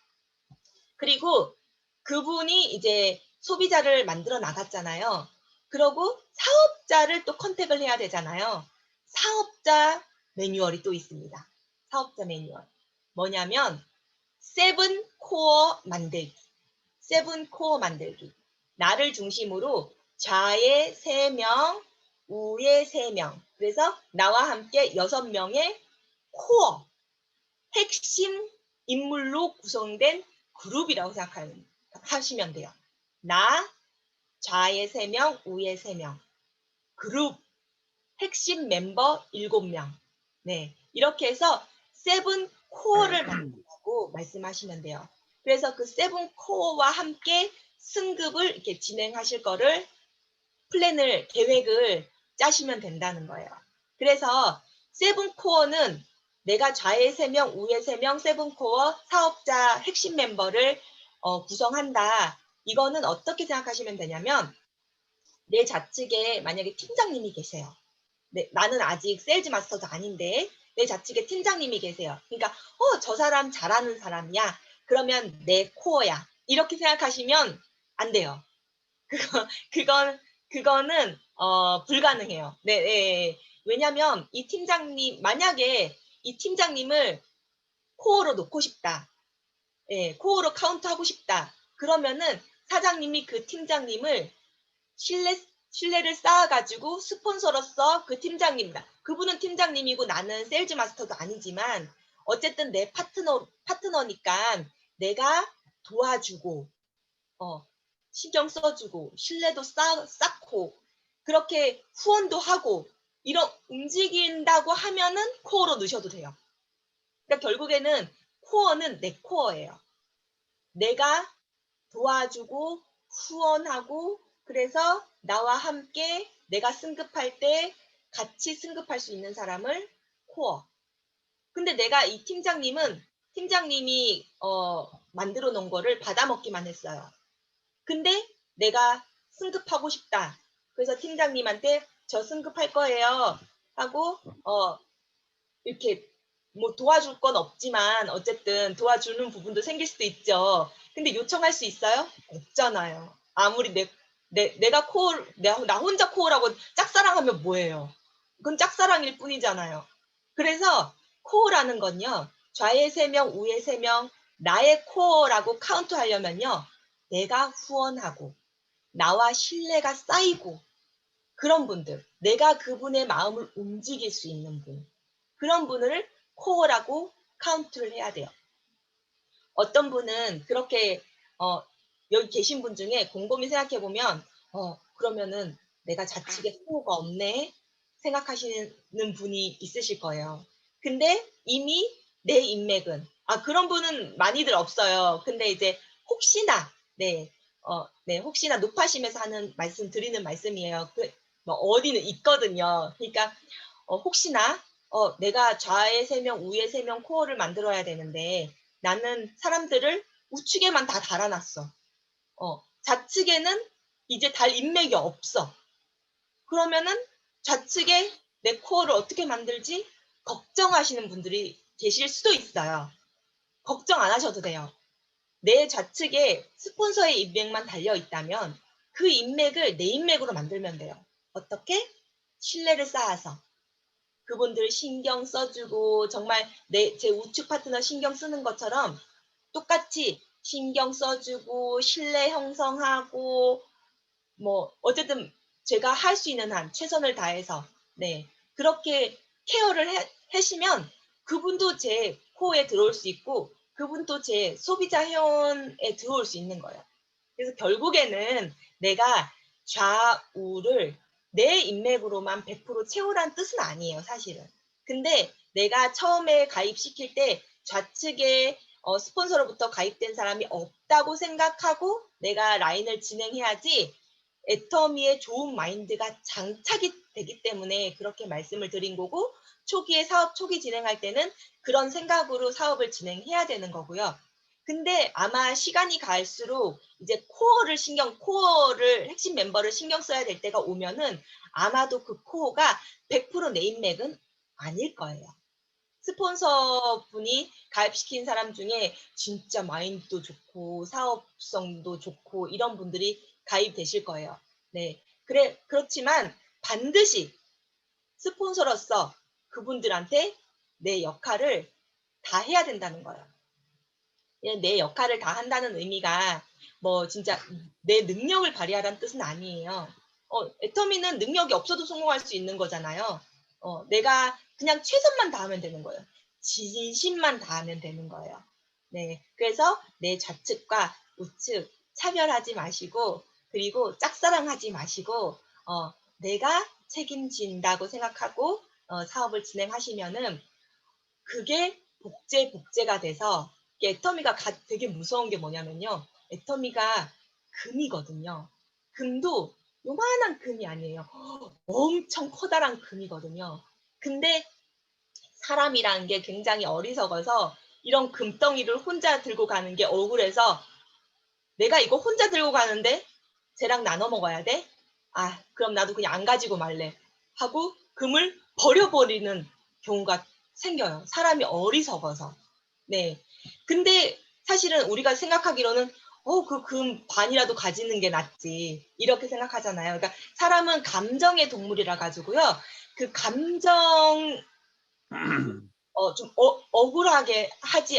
그리고 그분이 이제 소비자를 만들어 나갔잖아요. 그러고 사업자를 또 컨택을 해야 되잖아요. 사업자 매뉴얼이 또 있습니다. 사업자 매뉴얼. 뭐냐면 세븐 코어 만들기. 세븐 코어 만들기. 나를 중심으로 좌에 3명, 우에 3명. 그래서 나와 함께 6명의 코어, 핵심 인물로 구성된 그룹이라고 생각하시면 돼요. 나, 좌에 3명, 우에 3명. 그룹, 핵심 멤버 7명. 네, 이렇게 해서 세븐 코어를 만든다고 말씀하시면 돼요. 그래서 그 세븐 코어와 함께 승급을 이렇게 진행하실 거를 계획을 짜시면 된다는 거예요. 그래서 세븐 코어는 내가 좌에 3명, 우에 3명, 세븐 코어 사업자 핵심 멤버를 구성한다. 이거는 어떻게 생각하시면 되냐면 내 좌측에 만약에 팀장님이 계세요. 네, 나는 아직 세일즈 마스터도 아닌데 내 좌측에 팀장님이 계세요. 그러니까 저 사람 잘하는 사람이야. 그러면 내 코어야. 이렇게 생각하시면 안 돼요. 그거는 불가능해요. 네, 네. 왜냐면 만약에 이 팀장님을 코어로 놓고 싶다. 예, 코어로 카운트하고 싶다. 그러면은 사장님이 그 팀장님을 신뢰를 쌓아가지고 스폰서로서 그 그분은 팀장님이고 나는 세일즈 마스터도 아니지만 어쨌든 내 파트너니까 내가 도와주고, 신경 써주고, 신뢰도 쌓고, 그렇게 후원도 하고, 움직인다고 하면은 코어로 넣으셔도 돼요. 그러니까 결국에는 코어는 내 코어예요. 내가 도와주고 후원하고 그래서 나와 함께 내가 승급할 때 같이 승급할 수 있는 사람을 코어. 근데 내가 이 팀장님이 만들어 놓은 거를 받아먹기만 했어요. 근데 내가 승급하고 싶다. 그래서 팀장님한테 저 승급할 거예요 하고 이렇게 도와줄 건 없지만 어쨌든 도와주는 부분도 생길 수도 있죠. 근데 요청할 수 있어요? 없잖아요. 아무리 내가 나 혼자 코어라고 짝사랑하면 뭐예요? 그건 짝사랑일 뿐이잖아요. 그래서 코어라는 건요. 좌에 3명, 우에 3명, 나의 코어라고 카운트하려면요. 내가 후원하고 나와 신뢰가 쌓이고 그런 분들, 내가 그분의 마음을 움직일 수 있는 분, 그런 분을 코어라고 카운트를 해야 돼요. 어떤 분은 그렇게 여기 계신 분 중에 곰곰이 생각해 보면 그러면은 내가 좌측에 코어가 없네 생각하시는 분이 있으실 거예요. 근데 이미 내 인맥은 그런 분은 많이들 없어요. 근데 이제 혹시나 혹시나 높아심에서 드리는 말씀이에요. 어디는 있거든요. 그러니까 혹시나 내가 좌에 3명, 우에 3명 코어를 만들어야 되는데 나는 사람들을 우측에만 다 달아놨어. 좌측에는 이제 달 인맥이 없어. 그러면은 좌측에 내 코어를 어떻게 만들지? 걱정하시는 분들이 계실 수도 있어요. 걱정 안 하셔도 돼요. 내 좌측에 스폰서의 인맥만 달려 있다면 그 인맥을 내 인맥으로 만들면 돼요. 어떻게? 신뢰를 쌓아서. 그분들 신경 써주고 정말 제 우측 파트너 신경 쓰는 것처럼 똑같이 신경 써주고 신뢰 형성하고 어쨌든 제가 할 수 있는 한 최선을 다해서 그렇게 케어를 하시면 그분도 제 코어에 들어올 수 있고 그분도 제 소비자 회원에 들어올 수 있는 거예요. 그래서 결국에는 내가 좌우를 내 인맥으로만 100% 채우란 뜻은 아니에요, 사실은. 근데 내가 처음에 가입시킬 때 좌측에 스폰서로부터 가입된 사람이 없다고 생각하고 내가 라인을 진행해야지 애터미의 좋은 마인드가 장착이 되기 때문에 그렇게 말씀을 드린 거고, 초기에 사업 초기 진행할 때는 그런 생각으로 사업을 진행해야 되는 거고요. 근데 아마 시간이 갈수록 이제 코어를 핵심 멤버를 신경 써야 될 때가 오면은 아마도 그 코어가 100%내 인맥은 아닐 거예요. 스폰서분이 가입시킨 사람 중에 진짜 마인드도 좋고 사업성도 좋고 이런 분들이 가입되실 거예요. 네. 그렇지만 반드시 스폰서로서 그분들한테 내 역할을 다 해야 된다는 거예요. 내 역할을 다 한다는 의미가 뭐 진짜 내 능력을 발휘하라는 뜻은 아니에요. 애터미는 능력이 없어도 성공할 수 있는 거잖아요. 내가 그냥 최선만 다하면 되는 거예요. 진심만 다하면 되는 거예요. 네. 그래서 내 좌측과 우측 차별하지 마시고, 그리고 짝사랑하지 마시고, 내가 책임진다고 생각하고, 사업을 진행하시면은 그게 복제가 돼서, 애터미가 되게 무서운 게 뭐냐면요. 애터미가 금이거든요. 금도 요만한 금이 아니에요. 엄청 커다란 금이거든요. 근데 사람이라는 게 굉장히 어리석어서 이런 금덩이를 혼자 들고 가는 게 억울해서, 내가 이거 혼자 들고 가는데 쟤랑 나눠 먹어야 돼? 아, 그럼 나도 그냥 안 가지고 말래. 하고 금을 버려버리는 경우가 생겨요. 사람이 어리석어서. 네. 근데 사실은 우리가 생각하기로는 그 금 반이라도 가지는 게 낫지, 이렇게 생각하잖아요. 그러니까 사람은 감정의 동물이라 가지고요. 그 감정 좀 억울하게 하지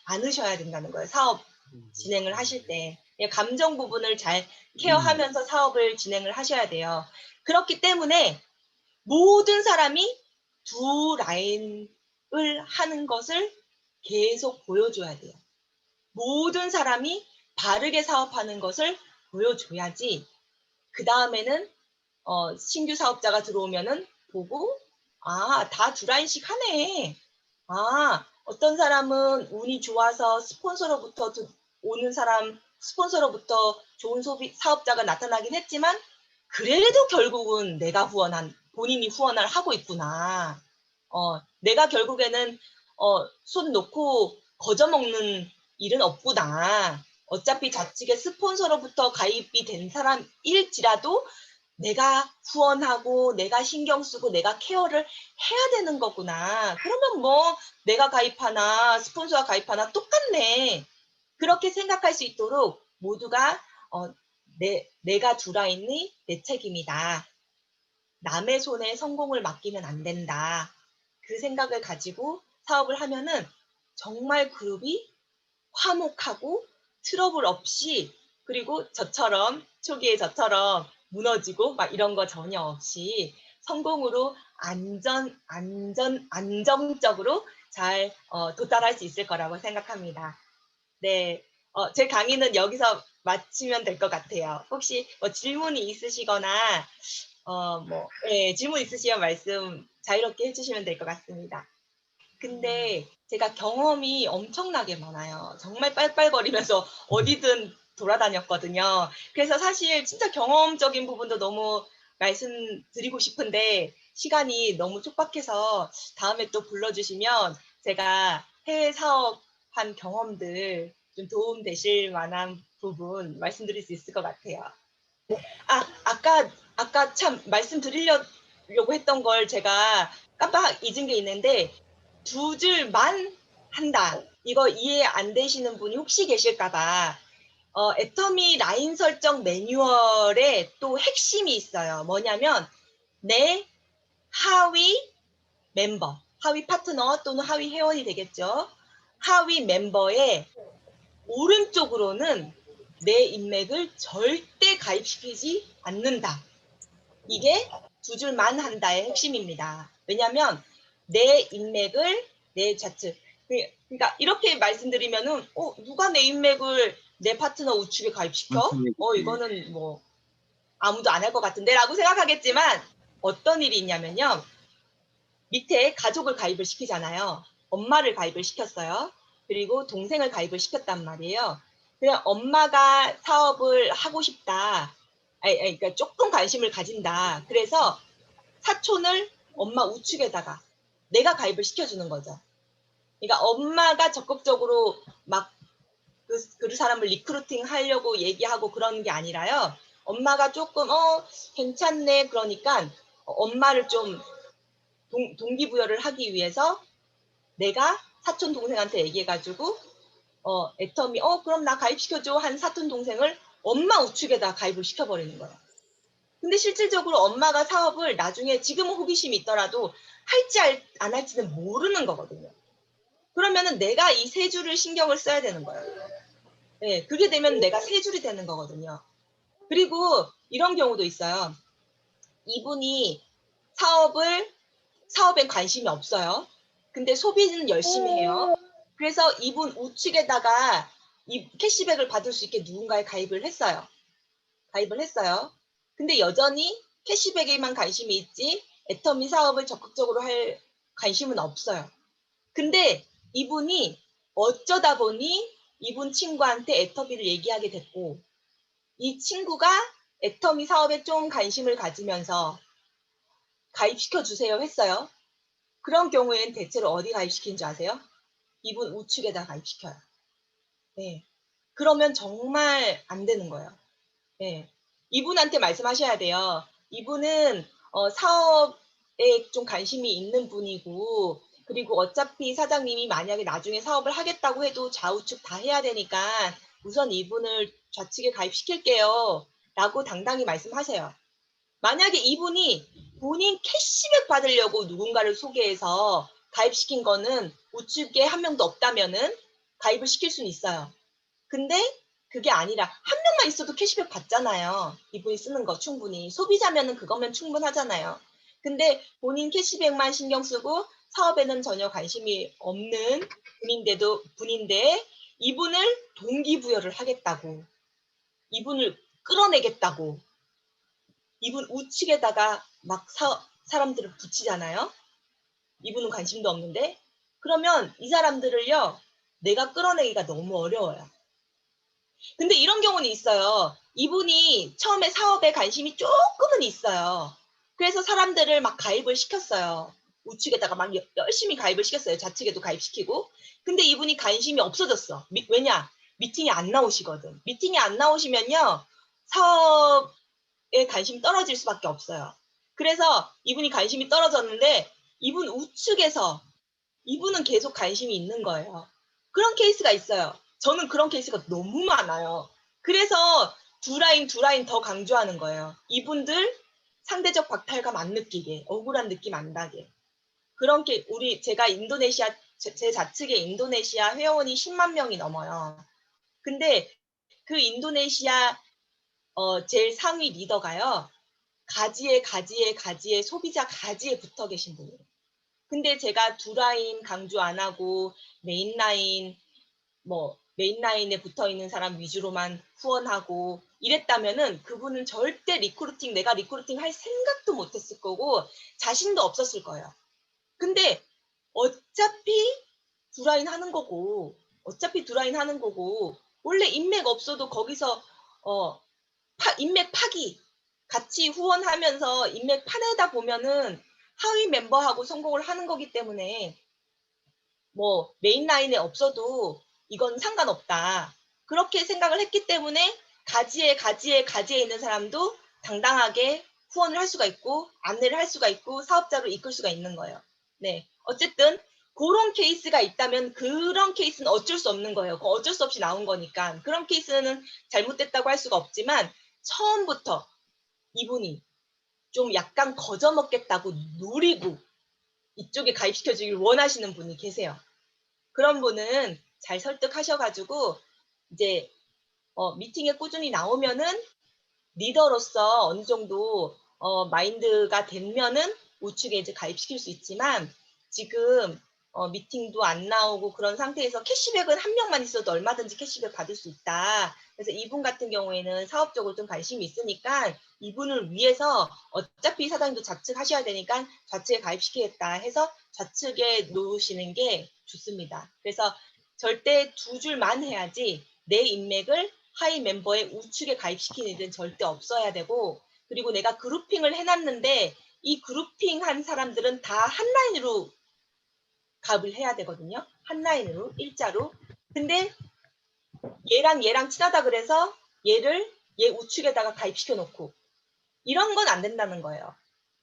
않으셔야 된다는 거예요. 사업 진행을 하실 때. 감정 부분을 잘 케어하면서 사업을 진행을 하셔야 돼요. 그렇기 때문에 모든 사람이 두 라인을 하는 것을 계속 보여줘야 돼요. 모든 사람이 바르게 사업하는 것을 보여줘야지 그 다음에는 신규 사업자가 들어오면은 보고, 다 두 라인씩 하네. 어떤 사람은 운이 좋아서 스폰서로부터 좋은 사업자가 나타나긴 했지만 그래도 결국은 본인이 후원을 하고 있구나. 내가 결국에는 손 놓고 거저먹는 일은 없구나. 어차피 좌측에 스폰서로부터 가입이 된 사람일지라도 내가 후원하고 내가 신경 쓰고 내가 케어를 해야 되는 거구나. 그러면 뭐 내가 가입하나 스폰서가 가입하나 똑같네. 그렇게 생각할 수 있도록 모두가 내가 두 라인이 내 책임이다. 남의 손에 성공을 맡기면 안 된다. 그 생각을 가지고 사업을 하면은 정말 그룹이 화목하고 트러블 없이, 그리고 초기에 저처럼 무너지고 막 이런 거 전혀 없이 성공으로 안정적으로 잘 도달할 수 있을 거라고 생각합니다. 네. 제 강의는 여기서 마치면 될 것 같아요. 혹시 질문이 있으시거나 질문 있으시면 말씀 자유롭게 해주시면 될 것 같습니다. 근데 제가 경험이 엄청나게 많아요. 정말 빨빨거리면서 어디든 돌아다녔거든요. 그래서 사실 진짜 경험적인 부분도 너무 말씀드리고 싶은데 시간이 너무 촉박해서 다음에 또 불러주시면 제가 해외 사업한 경험들 좀 도움 되실 만한 부분 말씀드릴 수 있을 것 같아요. 아까 참 말씀드리려고 했던 걸 제가 깜빡 잊은 게 있는데, 두 줄만 한다. 이거 이해 안 되시는 분이 혹시 계실까봐, 애터미 라인 설정 매뉴얼에 또 핵심이 있어요. 뭐냐면, 내 하위 하위 파트너 또는 하위 회원이 되겠죠. 하위 멤버의 오른쪽으로는 내 인맥을 절대 가입시키지 않는다. 이게 두 줄만 한다의 핵심입니다. 왜냐하면 내 인맥을 내 좌측, 그러니까 이렇게 말씀드리면은 누가 내 인맥을 내 파트너 우측에 가입시켜? 이거는 뭐 아무도 안 할 것 같은데 라고 생각하겠지만 어떤 일이 있냐면요. 밑에 가족을 가입을 시키잖아요. 엄마를 가입을 시켰어요. 그리고 동생을 가입을 시켰단 말이에요. 그냥 엄마가 사업을 하고 싶다. 그러니까 조금 관심을 가진다. 그래서 사촌을 엄마 우측에다가 내가 가입을 시켜주는 거죠. 그러니까 엄마가 적극적으로 막 그 사람을 리크루팅 하려고 얘기하고 그러는 게 아니라요. 엄마가 조금 괜찮네 그러니까 엄마를 좀 동기부여를 하기 위해서 내가 사촌 동생한테 얘기해가지고 애터미 그럼 나 가입시켜줘 한 사촌 동생을 엄마 우측에다 가입을 시켜버리는 거예요. 근데 실질적으로 엄마가 사업을 나중에 지금은 호기심이 있더라도 할지 안 할지는 모르는 거거든요. 그러면은 내가 이 세 줄을 신경을 써야 되는 거예요. 네, 그게 되면 내가 세 줄이 되는 거거든요. 그리고 이런 경우도 있어요. 이분이 사업엔 관심이 없어요. 근데 소비는 열심히 해요. 그래서 이분 우측에다가 이 캐시백을 받을 수 있게 누군가에 가입을 했어요. 근데 여전히 캐시백에만 관심이 있지 애터미 사업을 적극적으로 할 관심은 없어요. 근데 이분이 어쩌다 보니 이분 친구한테 애터미를 얘기하게 됐고 이 친구가 애터미 사업에 좀 관심을 가지면서 가입시켜 주세요 했어요. 그런 경우에는 대체로 어디 가입시킨 줄 아세요? 이분 우측에다 가입시켜요. 네. 그러면 정말 안 되는 거예요. 네. 이분한테 말씀하셔야 돼요. 이분은 사업에 좀 관심이 있는 분이고 그리고 어차피 사장님이 만약에 나중에 사업을 하겠다고 해도 좌우측 다 해야 되니까 우선 이분을 좌측에 가입시킬게요. 라고 당당히 말씀하세요. 만약에 이분이 본인 캐시백 받으려고 누군가를 소개해서 가입시킨 거는 우측에 한 명도 없다면은 가입을 시킬 수는 있어요. 근데 그게 아니라 한 명만 있어도 캐시백 받잖아요. 이분이 쓰는 거 충분히. 소비자면은 그거면 충분하잖아요. 근데 본인 캐시백만 신경 쓰고 사업에는 전혀 관심이 없는 분인데 이분을 동기부여를 하겠다고. 이분을 끌어내겠다고. 이분 우측에다가 막 사람들을 붙이잖아요. 이분은 관심도 없는데. 그러면 이 사람들을요. 내가 끌어내기가 너무 어려워요. 근데 이런 경우는 있어요. 이분이 처음에 사업에 관심이 조금은 있어요. 그래서 사람들을 막 가입을 시켰어요. 우측에다가 막 열심히 가입을 시켰어요. 좌측에도 가입시키고. 근데 이분이 관심이 없어졌어. 왜냐? 미팅에 안 나오시거든. 미팅에 안 나오시면요. 사업에 관심이 떨어질 수밖에 없어요. 그래서 이분이 관심이 떨어졌는데 이분 우측에서 이분은 계속 관심이 있는 거예요. 그런 케이스가 있어요. 저는 그런 케이스가 너무 많아요. 그래서 두 라인 더 강조하는 거예요. 이분들 상대적 박탈감 안 느끼게, 억울한 느낌 안 나게. 그렇게 제가 제 좌측에 인도네시아 회원이 10만 명이 넘어요. 근데 그 인도네시아 제일 상위 리더가요. 가지에 소비자 가지에 붙어 계신 분이에요. 근데 제가 두 라인 강조 안 하고 메인 라인에 붙어 있는 사람 위주로만 후원하고 이랬다면은 그분은 절대 내가 리크루팅 할 생각도 못 했을 거고 자신도 없었을 거예요. 근데 어차피 두 라인 하는 거고 원래 인맥 없어도 거기서 인맥 파기 같이 후원하면서 인맥 파내다 보면은 하위 멤버하고 성공을 하는 거기 때문에 메인 라인에 없어도 이건 상관없다. 그렇게 생각을 했기 때문에 가지에 있는 사람도 당당하게 후원을 할 수가 있고 안내를 할 수가 있고 사업자로 이끌 수가 있는 거예요. 네. 어쨌든 그런 케이스가 있다면 그런 케이스는 어쩔 수 없는 거예요. 어쩔 수 없이 나온 거니까. 그런 케이스는 잘못됐다고 할 수가 없지만 처음부터 이분이 좀 약간 거저먹겠다고 노리고 이쪽에 가입시켜주길 원하시는 분이 계세요. 그런 분은 잘 설득하셔가지고 이제 미팅에 꾸준히 나오면은 리더로서 어느 정도 마인드가 되면은 우측에 이제 가입시킬 수 있지만 지금 미팅도 안 나오고 그런 상태에서 캐시백은 한 명만 있어도 얼마든지 캐시백 받을 수 있다. 그래서 이분 같은 경우에는 사업적으로 좀 관심이 있으니까 이분을 위해서 어차피 사장님도 좌측 하셔야 되니까 좌측에 가입시키겠다 해서 좌측에 놓으시는 게 좋습니다. 그래서 절대 두 줄만 해야지 내 인맥을 하위 멤버의 우측에 가입시키는 일은 절대 없어야 되고, 그리고 내가 그룹핑을 해놨는데 이 그룹핑한 사람들은 다 한 라인으로 가입을 해야 되거든요. 한 라인으로 일자로. 근데 얘랑 친하다 그래서 얘 우측에다가 가입시켜 놓고 이런 건 안 된다는 거예요.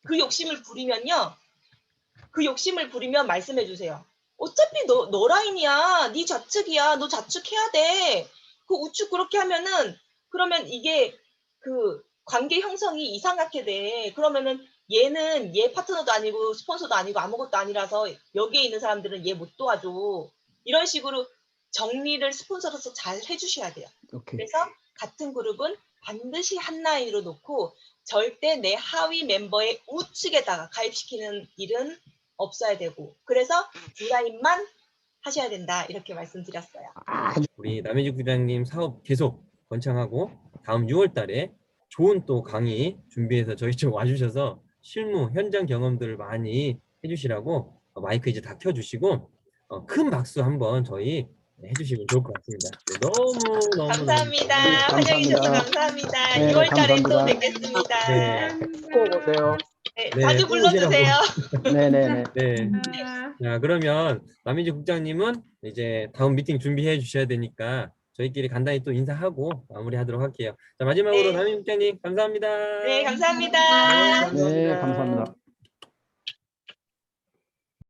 그 욕심을 부리면 말씀해 주세요. 어차피 너 라인이야. 네 좌측이야. 너 좌측해야 돼. 그 우측 그렇게 하면은 그러면 이게 그 관계 형성이 이상하게 돼. 그러면은 얘는 얘 파트너도 아니고 스폰서도 아니고 아무것도 아니라서 여기에 있는 사람들은 얘 못 도와줘. 이런 식으로 정리를 스폰서로서 잘 해주셔야 돼요. 오케이. 그래서 같은 그룹은 반드시 한 라인으로 놓고 절대 내 하위 멤버의 우측에다가 가입시키는 일은 없어야 되고, 그래서 두 라인만 하셔야 된다 이렇게 말씀드렸어요. 우리 남해주 부장님 사업 계속 번창하고 다음 6월 달에 좋은 또 강의 준비해서 저희 쪽 와주셔서 실무 현장 경험들을 많이 해주시라고 마이크 이제 다 켜주시고 큰 박수 한번 저희 해주시면 좋을 것 같습니다. 네, 너무 감사합니다. 감사합니다. 환영해 주셔서 감사합니다. 네, 6월 달에 또 감사합니다. 뵙겠습니다. 네. 꼭 오세요. 네, 네, 자주 꼭 오시라고. 불러주세요. 네네네. 네. 자, 그러면 남인주 국장님은 이제 다음 미팅 준비해 주셔야 되니까 저희끼리 간단히 또 인사하고 마무리하도록 할게요. 자, 마지막으로 네. 남인주 국장님 감사합니다. 네, 감사합니다. 네, 감사합니다.